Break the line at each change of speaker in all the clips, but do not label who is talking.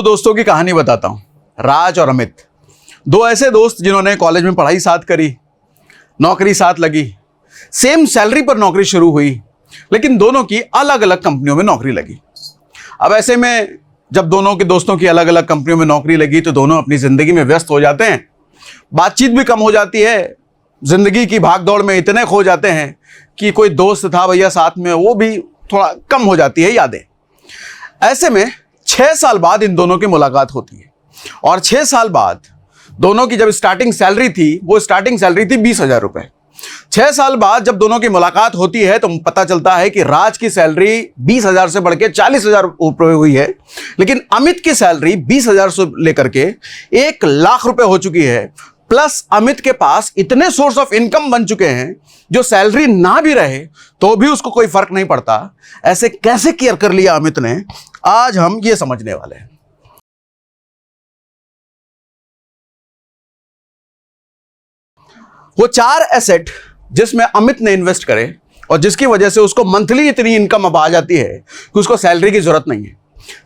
दो दोस्तों की कहानी बताता हूं, राज और अमित। दो ऐसे दोस्त जिन्होंने कॉलेज में पढ़ाई साथ करी, नौकरी साथ लगी, सेम सैलरी पर नौकरी शुरू हुई, लेकिन दोनों की अलग अलग कंपनियों में नौकरी लगी। अब ऐसे में जब दोनों के दोस्तों की अलग अलग कंपनियों में नौकरी लगी तो दोनों अपनी जिंदगी में व्यस्त हो जाते हैं, बातचीत भी कम हो जाती है, जिंदगी की भागदौड़ में इतने खो जाते हैं कि कोई दोस्त था भैया साथ में, वो भी थोड़ा कम हो जाती है यादें। ऐसे में 6 साल बाद इन दोनों की मुलाकात होती है और 6 साल बाद दोनों की जब स्टार्टिंग सैलरी थी, वो स्टार्टिंग सैलरी थी 20,000 रुपए। 6 साल बाद जब दोनों की मुलाकात होती है तो पता चलता है कि राज की सैलरी 20,000 से बढ़ के 40,000 रुपए हुई है, लेकिन अमित की सैलरी 20,000 से लेकर के 1,00,000 रुपए हो चुकी है। प्लस अमित के पास इतने सोर्स ऑफ इनकम बन चुके हैं जो सैलरी ना भी रहे तो भी उसको कोई फर्क नहीं पड़ता। ऐसे कैसे केयर कर लिया अमित ने, आज हम ये समझने वाले हैं। वो 4 एसेट जिसमें अमित ने इन्वेस्ट करे और जिसकी वजह से उसको मंथली इतनी इनकम अब आ जाती है कि उसको सैलरी की जरूरत नहीं है।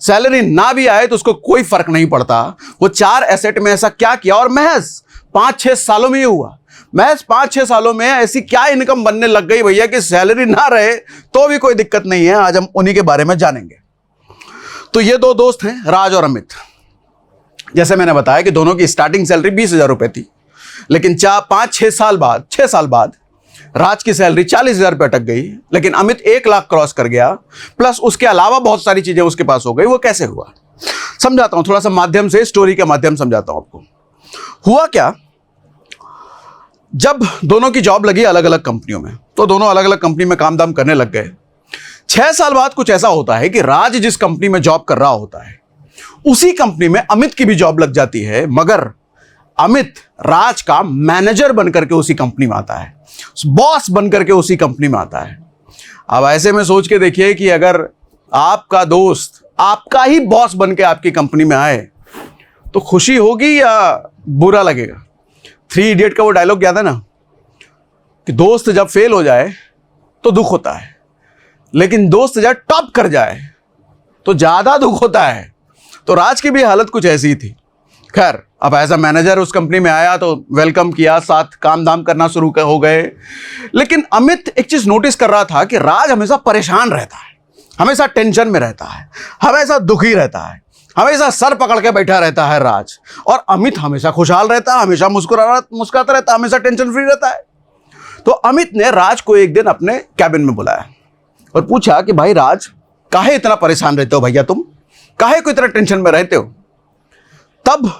सैलरी ना भी आए तो उसको कोई फर्क नहीं पड़ता। वो 4 एसेट में ऐसा क्या किया और महज 5-6 सालों में ये हुआ। महज 5-6 सालों में ऐसी क्या इनकम बनने लग गई भैया कि सैलरी ना रहे तो भी कोई दिक्कत नहीं है। आज हम उन्हीं के बारे में जानेंगे। तो ये दो दोस्त हैं, राज और अमित। जैसे मैंने बताया कि दोनों की स्टार्टिंग सैलरी 20,000 रुपए थी, लेकिन 5-6 साल बाद राज की सैलरी 40,000 रुपये अटक गई, लेकिन अमित 1,00,000 क्रॉस कर गया। प्लस उसके अलावा बहुत सारी चीजें उसके पास हो गई। वो कैसे हुआ समझाता हूं, थोड़ा सा माध्यम से, स्टोरी के माध्यम समझाता हूं आपको। हुआ क्या, जब दोनों की जॉब लगी अलग अलग कंपनियों में तो दोनों अलग अलग कंपनी में काम दाम करने लग गए। 6 साल बाद कुछ ऐसा होता है कि राज जिस कंपनी में जॉब कर रहा होता है उसी कंपनी में अमित की भी जॉब लग जाती है, मगर अमित राज का मैनेजर बनकर के उसी कंपनी में आता है, बॉस बनकर के उसी कंपनी में आता है। अब ऐसे में सोच के देखिए कि अगर आपका दोस्त आपका ही बॉस बन के आपकी कंपनी में आए तो खुशी होगी या बुरा लगेगा। 3 इडियट का वो डायलॉग याद है ना कि दोस्त जब फेल हो जाए तो दुख होता है, लेकिन दोस्त जब टॉप कर जाए तो ज्यादा दुख होता है। तो राज की भी हालत कुछ ऐसी ही थी। खैर, अब एज अ मैनेजर उस कंपनी में आया तो वेलकम किया, साथ काम दाम करना शुरू हो गए। लेकिन अमित एक चीज नोटिस कर रहा था कि राज हमेशा परेशान रहता है, हमेशा टेंशन में रहता है, हमेशा दुखी रहता है, हमेशा सर पकड़ के बैठा रहता है राज, और अमित हमेशा खुशहाल रहता है, हमेशा मुस्कुराता रहता है, हमेशा टेंशन फ्री रहता है। तो अमित ने राज को एक दिन अपने कैबिन में बुलाया और पूछा कि भाई राज, काहे इतना परेशान रहते हो भैया, तुम काहे को इतना टेंशन में रहते हो। तब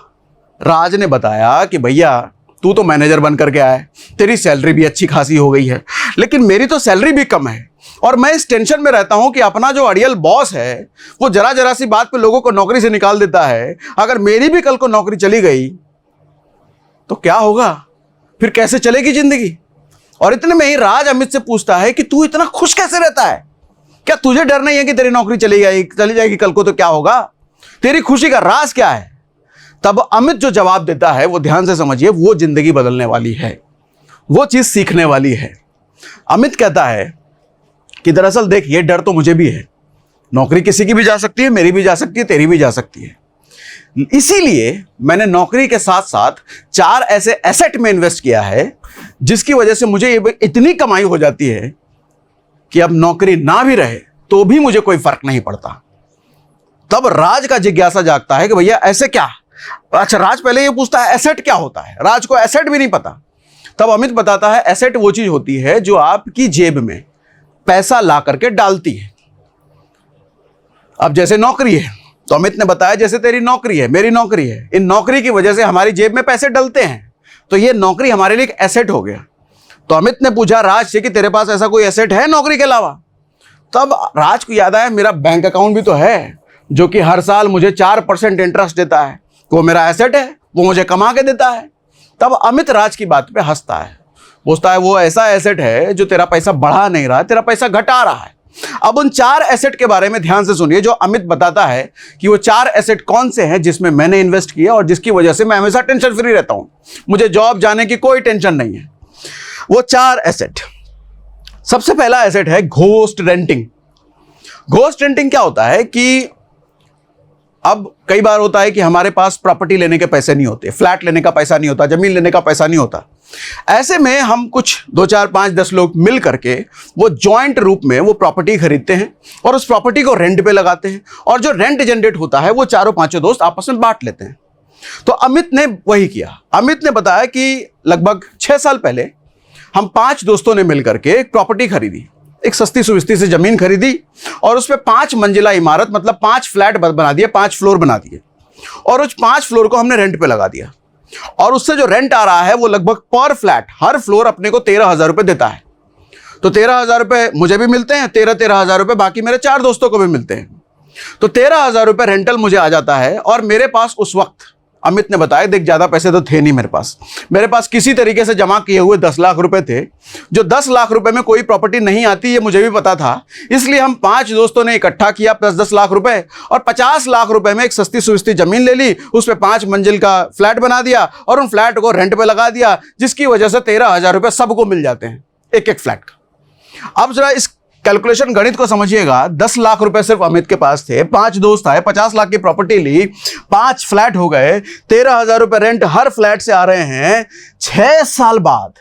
राज ने बताया कि भैया तू तो मैनेजर बन करके आया, तेरी सैलरी भी अच्छी खासी हो गई है, लेकिन मेरी तो सैलरी भी कम है और मैं इस टेंशन में रहता हूं कि अपना जो अड़ियल बॉस है वो जरा जरा सी बात पे लोगों को नौकरी से निकाल देता है। अगर मेरी भी कल को नौकरी चली गई तो क्या होगा, फिर कैसे चलेगी जिंदगी। और इतने में ही राज अमित से पूछता है कि तू इतना खुश कैसे रहता है, क्या तुझे डर नहीं है कि तेरी नौकरी चली जाएगी कल को तो क्या होगा, तेरी खुशी का राज क्या है। तब अमित जो जवाब देता है वो ध्यान से समझिए, वो जिंदगी बदलने वाली है, वो चीज सीखने वाली है। अमित कहता है कि दरअसल देख, ये डर तो मुझे भी है, नौकरी किसी की भी जा सकती है, मेरी भी जा सकती है, तेरी भी जा सकती है, इसीलिए मैंने नौकरी के साथ साथ 4 ऐसे एसेट में इन्वेस्ट किया है जिसकी वजह से मुझे इतनी कमाई हो जाती है कि अब नौकरी ना भी रहे तो भी मुझे कोई फर्क नहीं पड़ता। तब राज का जिज्ञासा जागता है कि भैया ऐसे क्या। अच्छा, राज पहले ये पूछता है एसेट क्या होता है, राज को एसेट भी नहीं पता। तब अमित बताता है एसेट वो चीज होती है जो आपकी जेब में पैसा ला करके डालती है। अब जैसे नौकरी है तो अमित ने बताया जैसे तेरी नौकरी है, मेरी नौकरी है, इन नौकरी की वजह से हमारी जेब में पैसे डलते हैं, तो ये नौकरी हमारे लिए एक एसेट हो गया। तो अमित ने पूछा राज से कि तेरे पास ऐसा कोई एसेट है नौकरी के अलावा। तब राज को याद आया मेरा बैंक अकाउंट भी तो है जो कि हर साल मुझे 4% इंटरेस्ट देता है, वो मेरा एसेट है, वो मुझे कमा के देता है। तब अमित राज की बात पे हंसता है, पूछता है वो ऐसा एसेट है जो तेरा पैसा बढ़ा नहीं रहा है, तेरा पैसा घटा रहा है। अब उन 4 एसेट के बारे में ध्यान से सुनिए जो अमित बताता है कि वो 4 एसेट कौन से हैं जिसमें मैंने इन्वेस्ट किया और जिसकी वजह से मैं हमेशा टेंशन फ्री रहता हूं, मुझे जॉब जाने की कोई टेंशन नहीं है। वो 4 एसेट, सबसे पहला एसेट है घोस्ट रेंटिंग। घोस्ट रेंटिंग क्या होता है कि अब कई बार होता है कि हमारे पास प्रॉपर्टी लेने के पैसे नहीं होते, फ्लैट लेने का पैसा नहीं होता, जमीन लेने का पैसा नहीं होता। ऐसे में हम कुछ 2 4 5 10 लोग मिल करके वो जॉइंट रूप में वो प्रॉपर्टी खरीदते हैं और उस प्रॉपर्टी को रेंट पे लगाते हैं, और जो रेंट जनरेट होता है वो चारों पांचों दोस्त आपस में बांट लेते हैं। तो अमित ने वही किया। अमित ने बताया कि लगभग 6 साल पहले हम 5 दोस्तों ने मिलकर के एक प्रॉपर्टी खरीदी, एक सस्ती सुविस्ती से जमीन खरीदी और उसमें 5 मंजिला इमारत, मतलब 5 फ्लैट बना दिए, 5 फ्लोर बना दिए, और उस 5 फ्लोर को हमने रेंट पे लगा दिया। और उससे जो रेंट आ रहा है वो लगभग पर फ्लैट, हर फ्लोर अपने को 13,000 रुपये देता है। तो 13,000 रुपये मुझे भी मिलते हैं, 13,000 रुपये बाकी मेरे 4 दोस्तों को भी मिलते हैं। तो 13,000 रुपये रेंटल मुझे आ जाता है। और मेरे पास उस वक्त, अमित ने बताया, देख ज़्यादा पैसे तो थे नहीं मेरे पास, मेरे पास किसी तरीके से जमा किए हुए 10 लाख रुपए थे। जो 10 लाख रुपए में कोई प्रॉपर्टी नहीं आती ये मुझे भी पता था, इसलिए हम 5 दोस्तों ने इकट्ठा किया 10 लाख रुपए, और 50 लाख रुपए में एक सस्ती सुविस्ती जमीन ले ली, उस पर 5 मंजिल का फ्लैट बना दिया और उन फ्लैट को रेंट पे लगा दिया, जिसकी वजह से 13,000 रुपये सबको मिल जाते हैं एक एक फ्लैट का। अब जरा इस कैलकुलेशन गणित को समझिएगा। 10 लाख रुपए सिर्फ अमित के पास थे, 5 दोस्त आए, 50 लाख की प्रॉपर्टी ली, 5 फ्लैट हो गए, 13,000 रुपए रेंट हर फ्लैट से आ रहे हैं। 6 साल बाद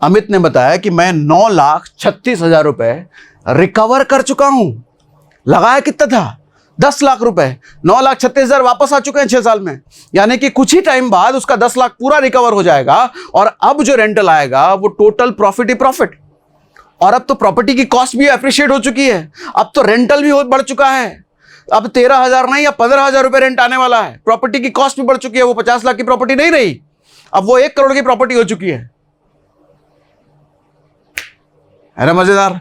अमित ने बताया कि मैं 9,36,000 रुपए रिकवर कर चुका हूं। लगाया कितना था? 10 लाख रुपए, 9,36,000 वापस आ चुके हैं 6 साल में। यानी कि कुछ ही टाइम बाद उसका 10 लाख पूरा रिकवर हो जाएगा, और अब जो रेंटल आएगा वो टोटल प्रॉफिट ही प्रॉफिट। और अब तो प्रॉपर्टी की कॉस्ट भी एप्रिशिएट हो चुकी है, अब तो रेंटल भी बढ़ चुका है। अब 13,000 नहीं या 15,000 रुपए रेंट आने वाला है। प्रॉपर्टी की कॉस्ट भी बढ़ चुकी है, वो 50 लाख की प्रॉपर्टी नहीं रही, अब वो 1 करोड़ की प्रॉपर्टी हो चुकी है ना मजेदार।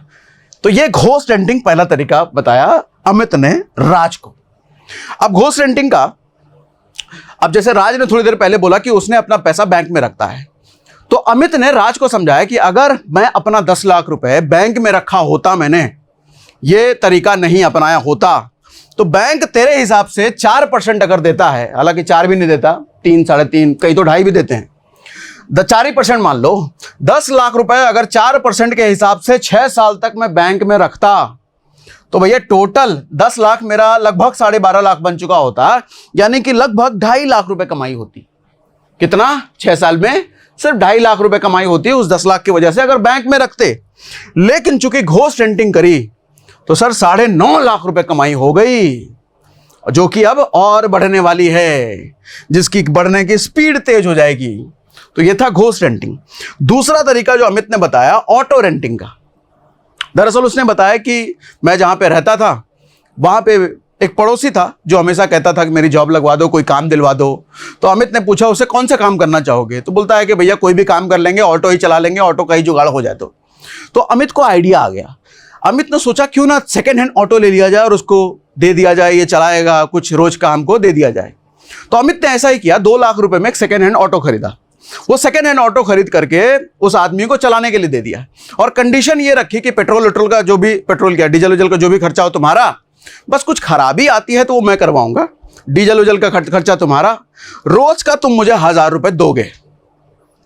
तो ये घोस्ट रेंटिंग पहला तरीका बताया अमित ने राज को। अब घोस्ट रेंटिंग का, अब जैसे राज ने थोड़ी देर पहले बोला कि उसने अपना पैसा बैंक में रखता है, तो अमित ने राज को समझाया कि अगर मैं अपना 10 लाख रुपए बैंक में रखा होता, मैंने ये तरीका नहीं अपनाया होता, तो बैंक तेरे हिसाब से 4% अगर देता है, हालांकि 4 भी नहीं देता, 3, 3.5, कई तो 2.5 भी देते हैं, 4% मान लो, 10 लाख रुपए अगर 4% के हिसाब से 6 साल तक मैं बैंक में रखता, तो भैया टोटल 10 लाख मेरा लगभग 12.5 लाख बन चुका होता। यानी कि लगभग 2.5 लाख रुपए कमाई होती। कितना? 6 साल में सिर्फ 2.5 लाख रुपए कमाई होती है उस 10 लाख की वजह से, अगर बैंक में रखते। लेकिन चूंकि घोस्ट रेंटिंग करी तो सर 9.5 लाख रुपए कमाई हो गई, जो कि अब और बढ़ने वाली है, जिसकी बढ़ने की स्पीड तेज हो जाएगी। तो ये था घोस्ट रेंटिंग। दूसरा तरीका जो अमित ने बताया, ऑटो रेंटिंग का। दरअसल उसने बताया कि मैं जहां पे रहता था वहां पे एक पड़ोसी था जो हमेशा कहता था कि मेरी जॉब लगवा दो, कोई काम दिलवा दो। तो अमित ने पूछा उससे कौन सा काम करना चाहोगे, तो बोलता है कि भैया कोई भी काम कर लेंगे, ऑटो ही चला लेंगे, ऑटो का ही जुगाड़ हो जाए। तो अमित को आइडिया आ गया। अमित ने सोचा क्यों ना सेकेंड हैंड ऑटो ले लिया जाए और उसको दे दिया जाए, ये चलाएगा, कुछ रोज का हमको दे दिया जाए। तो अमित ने ऐसा ही किया, 2 लाख रुपए में एक सेकेंड हैंड ऑटो खरीदा। वो सेकेंड हैंड ऑटो खरीद करके उस आदमी को चलाने के लिए दे दिया, और कंडीशन ये रखी कि पेट्रोल का जो भी, पेट्रोल क्या डीजल उजल का जो भी खर्चा हो तुम्हारा, बस कुछ खराबी आती है तो वो मैं करवाऊंगा, डीजल उजल का खर्चा तुम्हारा, रोज का तुम मुझे 1,000 रुपए दोगे।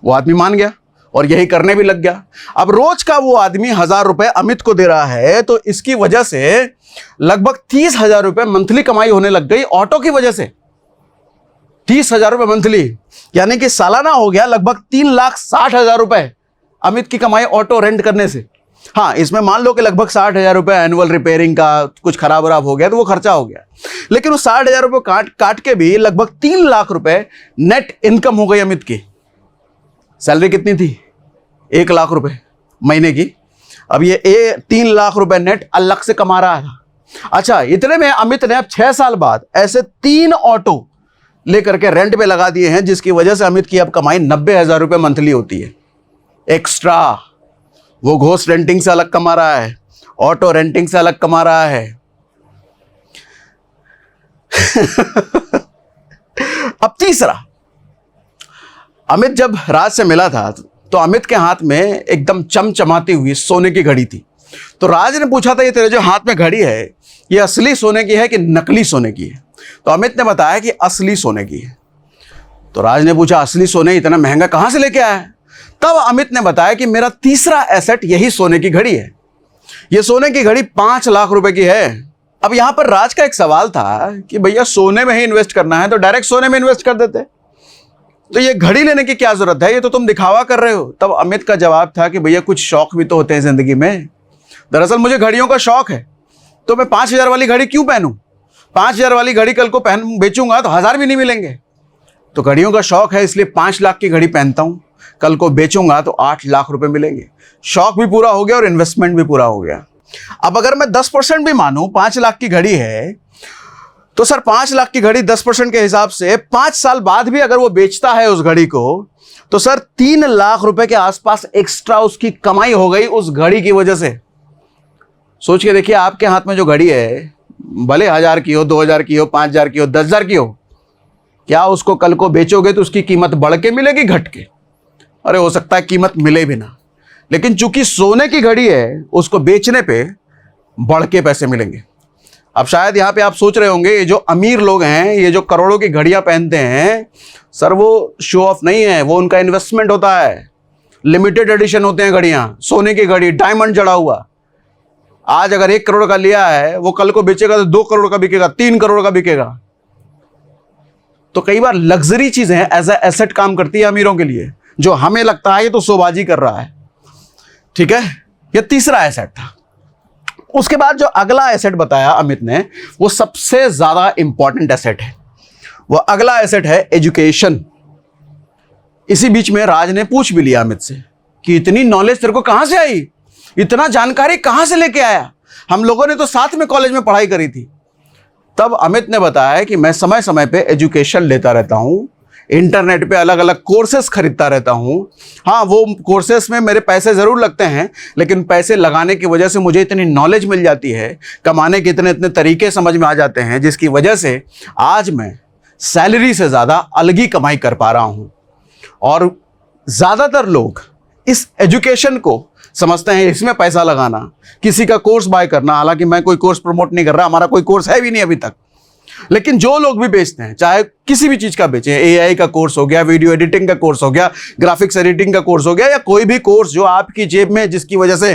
वो आदमी मान गया और यही करने भी लग गया। अब रोज का वो आदमी 1,000 रुपए अमित को दे रहा है, तो इसकी वजह से लगभग 30,000 रुपए मंथली कमाई होने लग गई ऑटो की वजह से। 30,000 रुपए मंथली, यानी कि सालाना हो गया लगभग 3,60,000 रुपए अमित की कमाई ऑटो रेंट करने से। हाँ, इसमें मान लो कि लगभग 60,000 रुपए एनुअल रिपेयरिंग का कुछ खराब वराब हो गया तो वो खर्चा हो गया, लेकिन वो 60,000 रुपए काट के भी लगभग 3 लाख रुपए नेट इनकम हो गई अमित की। सैलरी कितनी थी? 1 लाख रुपए महीने की। अब ये 3 लाख रुपए नेट अलग से कमा रहा था। अच्छा, इतने में अमित ने अब 6 साल बाद ऐसे 3 ऑटो लेकर के रेंट पे लगा दिए हैं, जिसकी वजह से अमित की अब कमाई 90,000 रुपए मंथली होती है एक्स्ट्रा। वो घोस्ट रेंटिंग से अलग कमा रहा है, ऑटो रेंटिंग से अलग कमा रहा है। अब तीसरा, अमित जब राज से मिला था तो अमित के हाथ में एकदम चमचमाती हुई सोने की घड़ी थी। तो राज ने पूछा था, ये तेरे जो हाथ में घड़ी है ये असली सोने की है कि नकली सोने की है? तो अमित ने बताया कि असली सोने की है। तो राज ने पूछा, असली सोने इतना महंगा कहां से लेके आया है? तब अमित ने बताया कि मेरा तीसरा एसेट यही सोने की घड़ी है। यह सोने की घड़ी 5 लाख रुपए की है। अब यहां पर राज का एक सवाल था कि भैया सोने में ही इन्वेस्ट करना है तो डायरेक्ट सोने में इन्वेस्ट कर देते, तो ये घड़ी लेने की क्या जरूरत है, ये तो तुम दिखावा कर रहे हो। तब अमित का जवाब था कि भैया कुछ शौक भी तो होते हैं जिंदगी में। दरअसल मुझे घड़ियों का शौक है, तो मैं 5,000 वाली घड़ी क्यों पहनूं? 5,000 वाली घड़ी कल को पहन बेचूंगा तो 1,000 भी नहीं मिलेंगे। तो घड़ियों का शौक है इसलिए 5 लाख की घड़ी पहनता हूं, कल को बेचूंगा तो 8 लाख रुपए मिलेंगे। शौक भी पूरा हो गया और इन्वेस्टमेंट भी पूरा हो गया। अब अगर मैं 10% भी मानूं 5 लाख की घड़ी है, तो सर 5 लाख की घड़ी 10% के हिसाब से 5 साल बाद भी अगर वो बेचता है उस घड़ी को, तो सर 3 लाख रुपए के आसपास एक्स्ट्रा उसकी कमाई हो गई उस घड़ी की वजह से। सोच के देखिए, आपके हाथ में जो घड़ी है, भले 1,000 की हो, 2,000 की हो, 5,000 की हो, 10,000 की हो, क्या उसको कल को बेचोगे तो उसकी कीमत बढ़ के मिलेगी, घट के? अरे हो सकता है कीमत मिले भी ना, लेकिन चूंकि सोने की घड़ी है उसको बेचने पे बढ़ के पैसे मिलेंगे। अब शायद यहां पे आप सोच रहे होंगे, ये जो अमीर लोग हैं, ये जो करोड़ों की घड़ियां पहनते हैं, सर वो शो ऑफ नहीं है, वो उनका इन्वेस्टमेंट होता है। लिमिटेड एडिशन होते हैं घड़ियां, सोने की घड़ी, डायमंड जड़ा हुआ। आज अगर 1 करोड़ का लिया है, वो कल को बेचेगा तो 2 करोड़ का बिकेगा, 3 करोड़ का बिकेगा। तो कई बार लग्जरी चीजें एज ए एसेट काम करती है अमीरों के लिए, जो हमें लगता है ये तो शोबाजी कर रहा है। ठीक है, ये तीसरा एसेट था। उसके बाद जो अगला एसेट बताया अमित ने, वो सबसे ज्यादा इंपॉर्टेंट एसेट है। वो अगला एसेट है एजुकेशन। इसी बीच में राज ने पूछ भी लिया अमित से कि इतनी नॉलेज तेरे को कहां से आई, इतना जानकारी कहां से लेके आया? हम लोगों ने तो साथ में कॉलेज में पढ़ाई करी थी। तब अमित ने बताया कि मैं समय समय पे एजुकेशन लेता रहता हूं, इंटरनेट पे अलग अलग कोर्सेस खरीदता रहता हूं। हाँ, वो कोर्सेस में मेरे पैसे ज़रूर लगते हैं, लेकिन पैसे लगाने की वजह से मुझे इतनी नॉलेज मिल जाती है, कमाने के इतने इतने तरीके समझ में आ जाते हैं, जिसकी वजह से आज मैं सैलरी से ज़्यादा अलग ही कमाई कर पा रहा हूं। और ज़्यादातर लोग इस एजुकेशन को समझते हैं इसमें पैसा लगाना, किसी का कोर्स बाय करना। हालांकि मैं कोई कोर्स प्रमोट नहीं कर रहा, हमारा कोई कोर्स है भी नहीं अभी तक। लेकिन जो लोग भी बेचते हैं, चाहे किसी भी चीज का बेचें, एआई का कोर्स हो गया, वीडियो एडिटिंग का कोर्स हो गया, ग्राफिक्स एडिटिंग का कोर्स हो गया, या कोई भी कोर्स जो आपकी जेब में जिसकी वजह से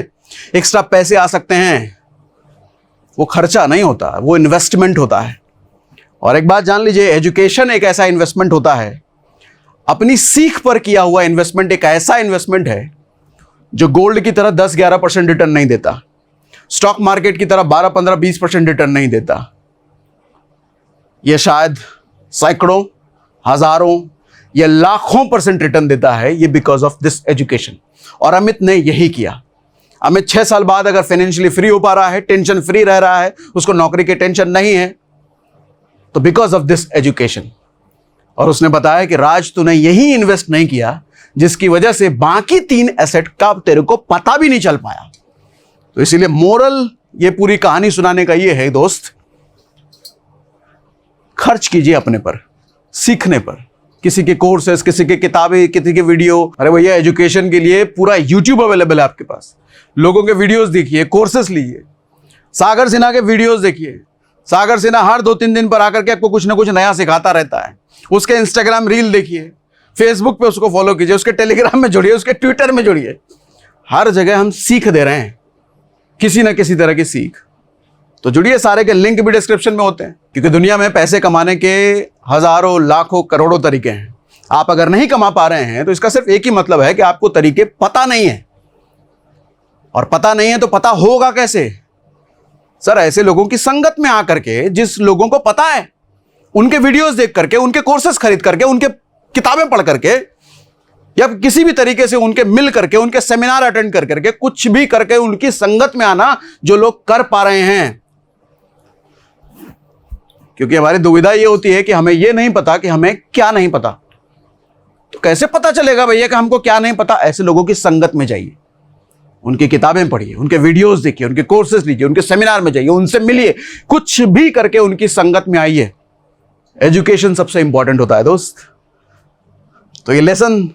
एक्स्ट्रा पैसे आ सकते हैं, वो खर्चा नहीं होता, वो इन्वेस्टमेंट होता है। और एक बात जान लीजिए, एजुकेशन एक ऐसा इन्वेस्टमेंट होता है, अपनी सीख पर किया हुआ इन्वेस्टमेंट एक ऐसा इन्वेस्टमेंट है जो गोल्ड की तरह 10-11% रिटर्न नहीं देता, स्टॉक मार्केट की तरह 12-15-20% रिटर्न नहीं देता। यह शायद सैकड़ों, हजारों या लाखों % रिटर्न देता है। ये बिकॉज ऑफ दिस एजुकेशन। और अमित ने यही किया। अमित 6 साल बाद अगर फाइनेंशियली फ्री हो पा रहा है, टेंशन फ्री रह रहा है, उसको नौकरी की टेंशन नहीं है, तो बिकॉज ऑफ दिस एजुकेशन। और उसने बताया कि राज, तूने यही इन्वेस्ट नहीं किया जिसकी वजह से बाकी 3 एसेट का तेरे को पता भी नहीं चल पाया। तो इसीलिए मोरल ये पूरी कहानी सुनाने का ये है दोस्त, खर्च कीजिए अपने पर, सीखने पर, किसी के कोर्सेस, किसी के किताबें, किसी के वीडियो। अरे भैया, एजुकेशन के लिए पूरा यूट्यूब अवेलेबल है आपके पास। लोगों के वीडियोस देखिए, कोर्सेस लीजिए, सागर सिन्हा के वीडियोस देखिए। सागर सिन्हा हर 2-3 दिन पर आकर के आपको कुछ ना कुछ नया सिखाता रहता है। उसके इंस्टाग्राम रील देखिए, फेसबुक पे उसको फॉलो कीजिए, उसके टेलीग्राम में जुड़िए, उसके ट्विटर में जुड़िए। हर जगह हम सीख दे रहे हैं, किसी ना किसी तरह की सीख। तो जुड़िए, सारे के लिंक भी डिस्क्रिप्शन में होते हैं, क्योंकि दुनिया में पैसे कमाने के हजारों, लाखों, करोड़ों तरीके हैं। आप अगर नहीं कमा पा रहे हैं तो इसका सिर्फ एक ही मतलब है कि आपको तरीके पता नहीं है। और पता नहीं है तो पता होगा कैसे? सर, ऐसे लोगों की संगत में आकर के, जिस लोगों को पता है, उनके वीडियोस देख करके, उनके कोर्सेस खरीद करके, उनके किताबें पढ़ करके, या किसी भी तरीके से उनके मिल करके, उनके सेमिनार अटेंड कर करके, कुछ भी करके उनकी संगत में आना, जो लोग कर पा रहे हैं। क्योंकि हमारी दुविधा ये होती है कि हमें ये नहीं पता कि हमें क्या नहीं पता। तो कैसे पता चलेगा भैया कि हमको क्या नहीं पता? ऐसे लोगों की संगत में जाइए, उनकी किताबें पढ़िए, उनके वीडियोस देखिए, उनके कोर्सेज लीजिए, उनके सेमिनार में जाइए, उनसे मिलिए, कुछ भी करके उनकी संगत में आइए। एजुकेशन सबसे इंपॉर्टेंट होता है दोस्त। तो ये लेसन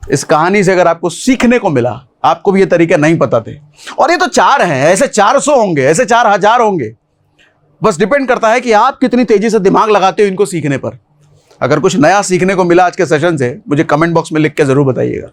इस कहानी से अगर आपको सीखने को मिला, आपको भी ये तरीके नहीं पता थे, और ये तो 4 हैं, ऐसे 400 होंगे, ऐसे 4000 होंगे। बस डिपेंड करता है कि आप कितनी तेजी से दिमाग लगाते हो इनको सीखने पर। अगर कुछ नया सीखने को मिला आज के सेशन से, मुझे कमेंट बॉक्स में लिख के जरूर बताइएगा।